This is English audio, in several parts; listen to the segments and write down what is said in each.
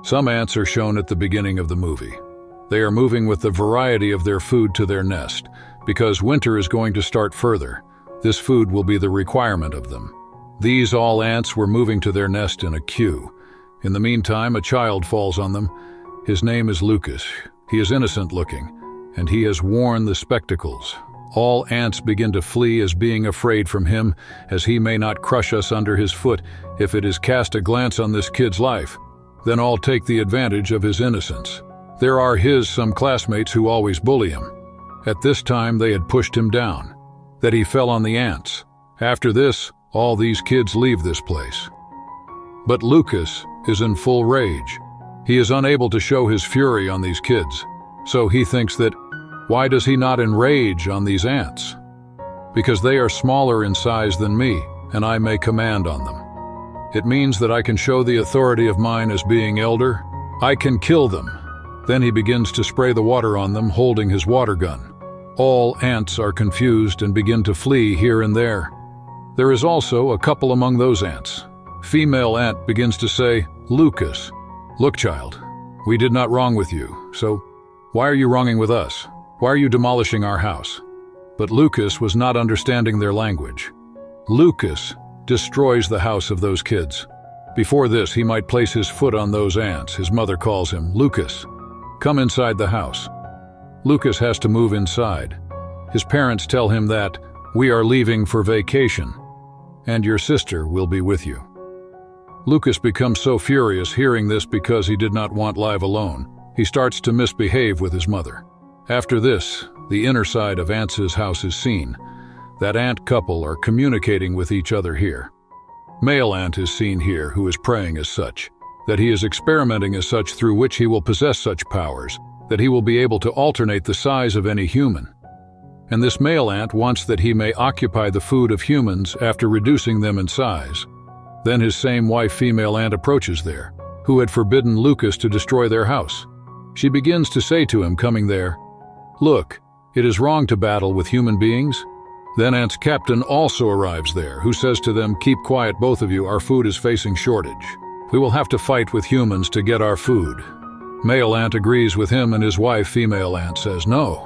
Some ants are shown at the beginning of the movie. They are moving with the variety of their food to their nest. Because winter is going to start further, this food will be the requirement of them. These all ants were moving to their nest in a queue. In the meantime, a child falls on them. His name is Lucas. He is innocent looking, and he has worn the spectacles. All ants begin to flee as being afraid from him, as he may not crush us under his foot if it is cast a glance on this kid's life. Then all take the advantage of his innocence. There are some classmates who always bully him. At this time they had pushed him down, that he fell on the ants. After this, all these kids leave this place. But Lucas is in full rage. He is unable to show his fury on these kids. So he thinks that, why does he not enrage on these ants? Because they are smaller in size than me, and I may command on them. It means that I can show the authority of mine as being elder. I can kill them. Then he begins to spray the water on them, holding his water gun. All ants are confused and begin to flee here and there. There is also a couple among those ants. Female ant begins to say, Lucas, look child, we did not wrong with you, so why are you wronging with us? Why are you demolishing our house? But Lucas was not understanding their language. Lucas destroys the house of those kids. Before this, he might place his foot on those ants. His mother calls him, Lucas, come inside the house. Lucas has to move inside. His parents tell him that, we are leaving for vacation, and your sister will be with you. Lucas becomes so furious hearing this because he did not want live alone. He starts to misbehave with his mother. After this, the inner side of Ants' house is seen. That ant couple are communicating with each other here. Male ant is seen here, who is praying as such, that he is experimenting as such through which he will possess such powers, that he will be able to alternate the size of any human. And this male ant wants that he may occupy the food of humans after reducing them in size. Then his same wife female ant approaches there, who had forbidden Lucas to destroy their house. She begins to say to him coming there, look, it is wrong to battle with human beings. Then Ant's captain also arrives there, who says to them, keep quiet both of you, our food is facing shortage. We will have to fight with humans to get our food. Male ant agrees with him and his wife female ant says, no.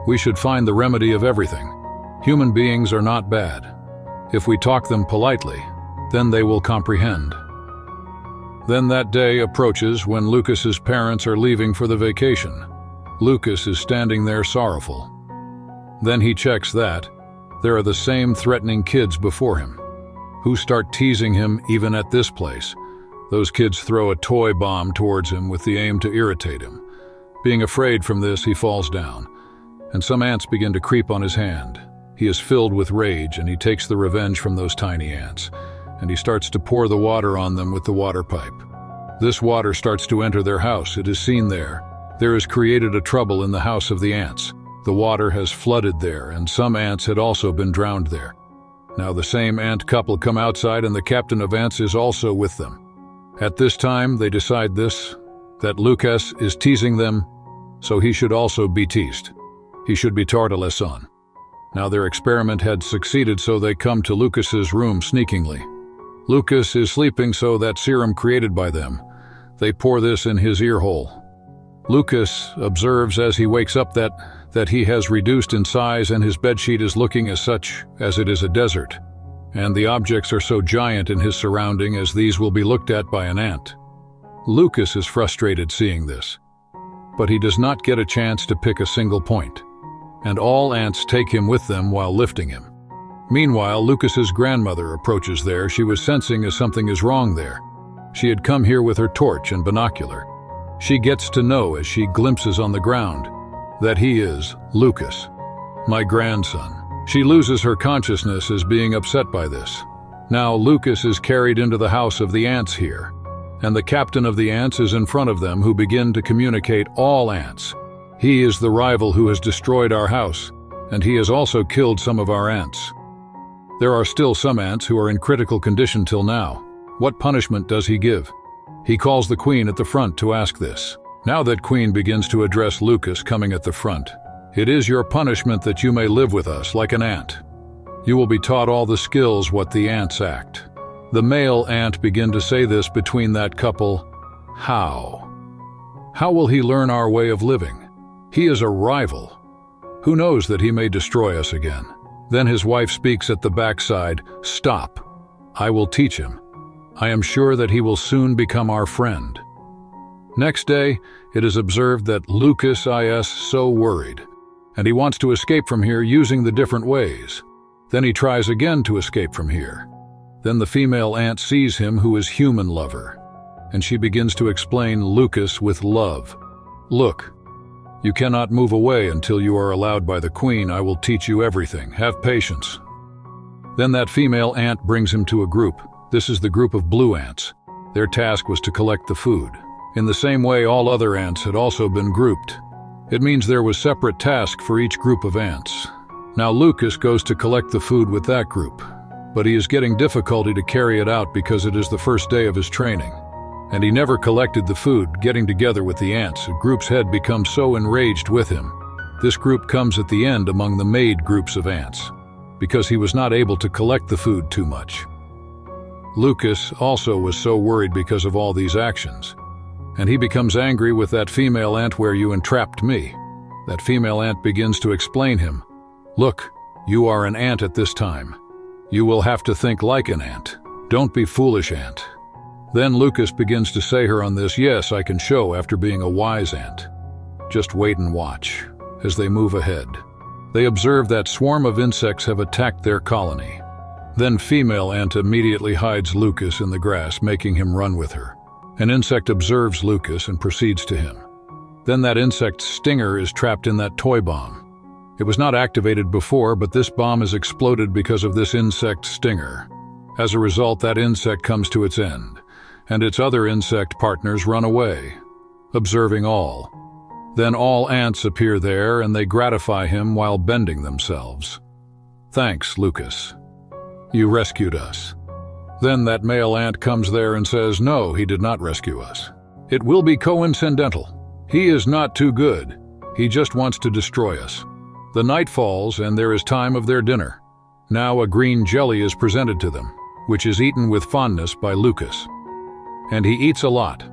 We should find the remedy of everything. Human beings are not bad. If we talk them politely, then they will comprehend. Then that day approaches when Lucas's parents are leaving for the vacation. Lucas is standing there sorrowful. Then he checks that there are the same threatening kids before him, who start teasing him even at this place. Those kids throw a toy bomb towards him with the aim to irritate him. Being afraid from this, he falls down, and some ants begin to creep on his hand. He is filled with rage, and he takes the revenge from those tiny ants, and he starts to pour the water on them with the water pipe. This water starts to enter their house. It is seen there. There is created a trouble in the house of the ants. The water has flooded there, and some ants had also been drowned there. Now the same ant couple come outside, and the captain of ants is also with them. At this time, they decide that Lucas is teasing them, so he should also be teased. He should be taught a lesson. Now their experiment had succeeded, so they come to Lucas's room sneakingly. Lucas is sleeping, so that serum created by them, they pour this in his ear hole. Lucas observes as he wakes up that he has reduced in size, and his bedsheet is looking as such as it is a desert, and the objects are so giant in his surrounding as these will be looked at by an ant. Lucas is frustrated seeing this, but he does not get a chance to pick a single point, and all ants take him with them while lifting him. Meanwhile, Lucas's grandmother approaches there. She was sensing as something is wrong there. She had come here with her torch and binocular. She gets to know as she glimpses on the ground that he is Lucas, my grandson. She loses her consciousness as being upset by this. Now Lucas is carried into the house of the ants here, and the captain of the ants is in front of them, who begin to communicate all ants. He is the rival who has destroyed our house, and he has also killed some of our ants. There are still some ants who are in critical condition till now. What punishment does he give? He calls the queen at the front to ask this. Now that queen begins to address Lucas coming at the front. It is your punishment that you may live with us like an ant. You will be taught all the skills what the ants act. The male ant begin to say this between that couple. How? How will he learn our way of living? He is a rival. Who knows that he may destroy us again? Then his wife speaks at the backside, "Stop. I will teach him. I am sure that he will soon become our friend." Next day, it is observed that Lucas is so worried, and he wants to escape from here using the different ways. Then he tries again to escape from here. Then the female ant sees him who is human lover, and she begins to explain Lucas with love. "Look, you cannot move away until you are allowed by the queen. I will teach you everything. Have patience." Then that female ant brings him to a group. This is the group of blue ants. Their task was to collect the food. In the same way, all other ants had also been grouped. It means there was separate tasks for each group of ants. Now Lucas goes to collect the food with that group, but he is getting difficulty to carry it out because it is the first day of his training. And he never collected the food. Getting together with the ants, a group's head becomes so enraged with him. This group comes at the end among the made groups of ants, because he was not able to collect the food too much. Lucas also was so worried because of all these actions, and he becomes angry with that female ant where you entrapped me. That female ant begins to explain him. "Look, you are an ant at this time. You will have to think like an ant. Don't be foolish, ant." Then Lucas begins to say her on this, "Yes, I can show after being a wise ant. Just wait and watch." As they move ahead, they observe that swarm of insects have attacked their colony. Then female ant immediately hides Lucas in the grass, making him run with her. An insect observes Lucas and proceeds to him. Then that insect's stinger is trapped in that toy bomb. It was not activated before, but this bomb is exploded because of this insect stinger. As a result, that insect comes to its end, and its other insect partners run away, observing all. Then all ants appear there, and they gratify him while bending themselves. "Thanks, Lucas. You rescued us." Then that male ant comes there and says, "No, he did not rescue us. It will be coincidental. He is not too good. He just wants to destroy us." The night falls, and there is time of their dinner. Now a green jelly is presented to them, which is eaten with fondness by Lucas. And he eats a lot.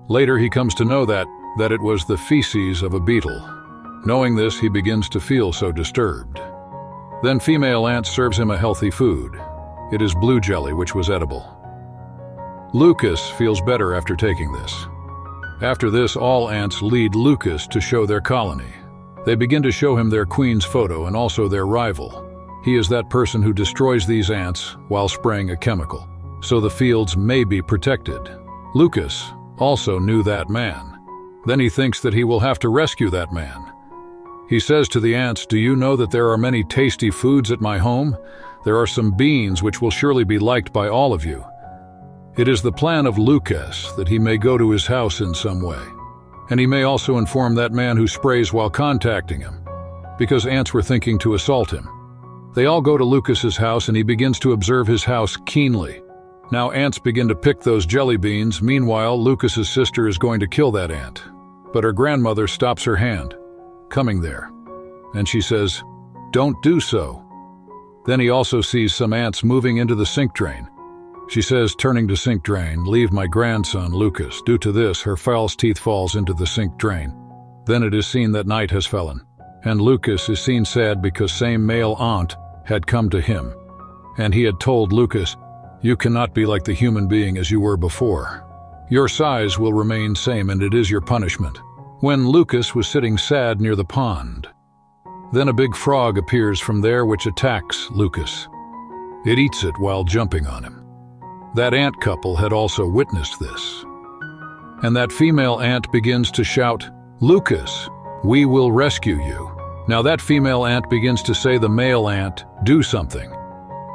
Later he comes to know that it was the feces of a beetle. Knowing this, he begins to feel so disturbed. Then female ant serves him a healthy food. It is blue jelly, which was edible. Lucas feels better after taking this. After this, all ants lead Lucas to show their colony. They begin to show him their queen's photo and also their rival. He is that person who destroys these ants while spraying a chemical, so the fields may be protected. Lucas also knew that man. Then he thinks that he will have to rescue that man. He says to the ants, "Do you know that there are many tasty foods at my home? There are some beans which will surely be liked by all of you." It is the plan of Lucas that he may go to his house in some way. And he may also inform that man who sprays while contacting him, because ants were thinking to assault him. They all go to Lucas's house, and he begins to observe his house keenly. Now ants begin to pick those jelly beans. Meanwhile, Lucas's sister is going to kill that ant, but her grandmother stops her hand, coming there, and she says, "Don't do so." Then he also sees some ants moving into the sink drain. She says, turning to sink drain, "Leave my grandson, Lucas." Due to this, her false teeth falls into the sink drain. Then it is seen that night has fallen, and Lucas is seen sad because same male aunt had come to him, and he had told Lucas, "You cannot be like the human being as you were before. Your size will remain same, and it is your punishment." When Lucas was sitting sad near the pond, then a big frog appears from there which attacks Lucas. It eats it while jumping on him. That ant couple had also witnessed this. And that female ant begins to shout, "Lucas, we will rescue you." Now that female ant begins to say the male ant, "Do something.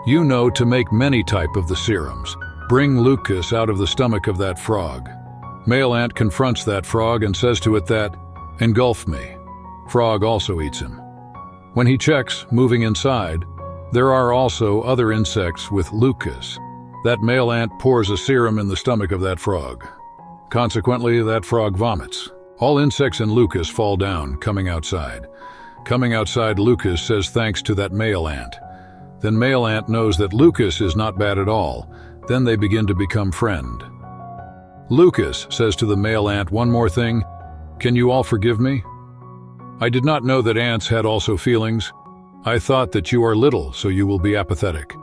You know to make many type of the serums. Bring Lucas out of the stomach of that frog." Male ant confronts that frog and says to it that, "Engulf me." Frog also eats him. When he checks, moving inside, there are also other insects with Lucas. That male ant pours a serum in the stomach of that frog. Consequently, that frog vomits. All insects in Lucas fall down, coming outside. Coming outside, Lucas says thanks to that male ant. Then male ant knows that Lucas is not bad at all. Then they begin to become friend. Lucas says to the male ant one more thing. Can you all forgive me? I did not know that ants had also feelings. I thought that you are little, so you will be apathetic.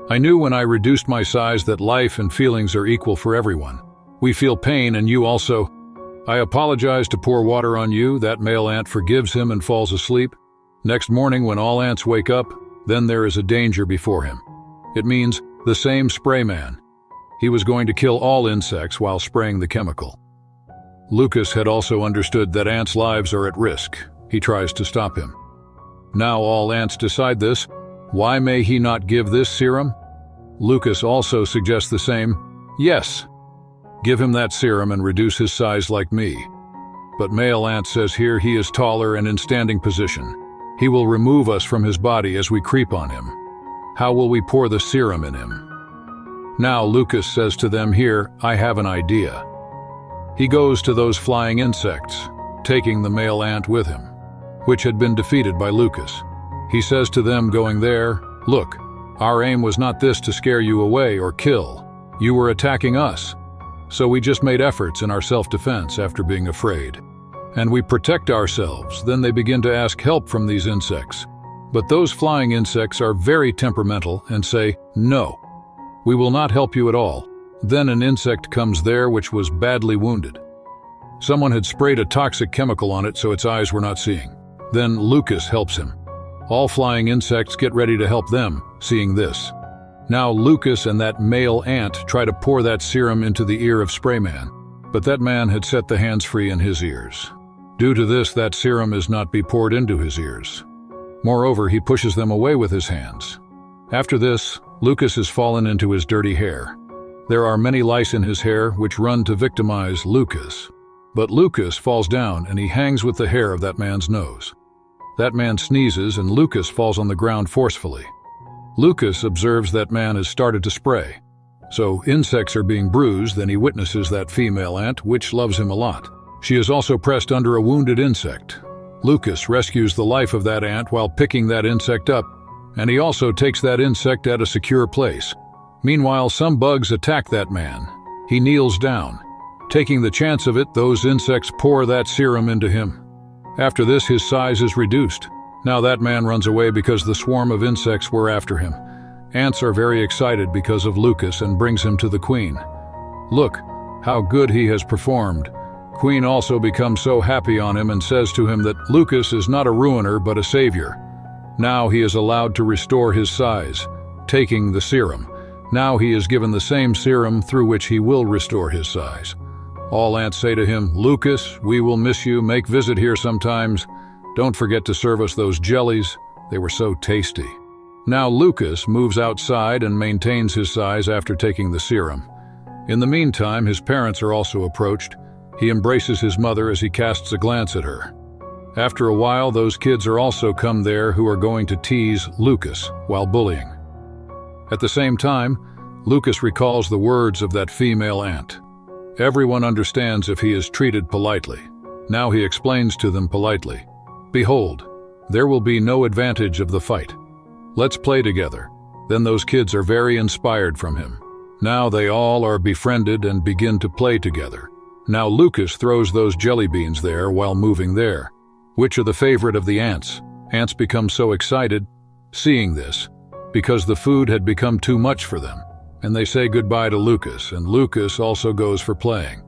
I knew when I reduced my size that life and feelings are equal for everyone. We feel pain and you also. I apologize to pour water on you. That male ant forgives him and falls asleep. Next morning when all ants wake up, then there is a danger before him. It means the same spray man. He was going to kill all insects while spraying the chemical. Lucas had also understood that ants' lives are at risk. He tries to stop him. Now all ants decide this. Why may he not give this serum? Lucas also suggests the same. Yes, give him that serum and reduce his size like me. But male ant says here he is taller and in standing position. He will remove us from his body as we creep on him. How will we pour the serum in him? Now Lucas says to them here, I have an idea. He goes to those flying insects, taking the male ant with him, which had been defeated by Lucas. He says to them going there, look, our aim was not this to scare you away or kill. You were attacking us. So we just made efforts in our self-defense after being afraid. And we protect ourselves. Then they begin to ask help from these insects. But those flying insects are very temperamental and say, no, we will not help you at all. Then an insect comes there which was badly wounded. Someone had sprayed a toxic chemical on it so its eyes were not seeing. Then Lucas helps him. All flying insects get ready to help them, seeing this. Now Lucas and that male ant try to pour that serum into the ear of Sprayman, but that man had set the hands free in his ears. Due to this, that serum is not be poured into his ears. Moreover, he pushes them away with his hands. After this, Lucas has fallen into his dirty hair. There are many lice in his hair which run to victimize Lucas. But Lucas falls down and he hangs with the hair of that man's nose. That man sneezes and Lucas falls on the ground forcefully. Lucas observes that man has started to spray. So insects are being bruised, then he witnesses that female ant, which loves him a lot. She is also pressed under a wounded insect. Lucas rescues the life of that ant while picking that insect up, and he also takes that insect at a secure place. Meanwhile, some bugs attack that man. He kneels down. Taking the chance of it, those insects pour that serum into him. After this, his size is reduced. Now that man runs away because the swarm of insects were after him. Ants are very excited because of Lucas and brings him to the queen. Look, how good he has performed. Queen also becomes so happy on him and says to him that Lucas is not a ruiner but a savior. Now he is allowed to restore his size, taking the serum. Now he is given the same serum through which he will restore his size. All ants say to him, Lucas, we will miss you, make visit here sometimes. Don't forget to serve us those jellies, they were so tasty. Now Lucas moves outside and maintains his size after taking the serum. In the meantime, his parents are also approached. He embraces his mother as he casts a glance at her. After a while, those kids are also come there who are going to tease Lucas while bullying. At the same time, Lucas recalls the words of that female ant. Everyone understands if he is treated politely. Now he explains to them politely. Behold, there will be no advantage of the fight. Let's play together. Then those kids are very inspired from him. Now they all are befriended and begin to play together. Now Lucas throws those jelly beans there while moving there, which are the favorite of the ants. Ants become so excited, seeing this, because the food had become too much for them, and they say goodbye to Lucas, and Lucas also goes for playing.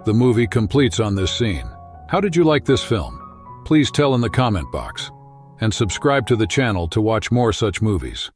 The movie completes on this scene. How did you like this film? Please tell in the comment box, and subscribe to the channel to watch more such movies.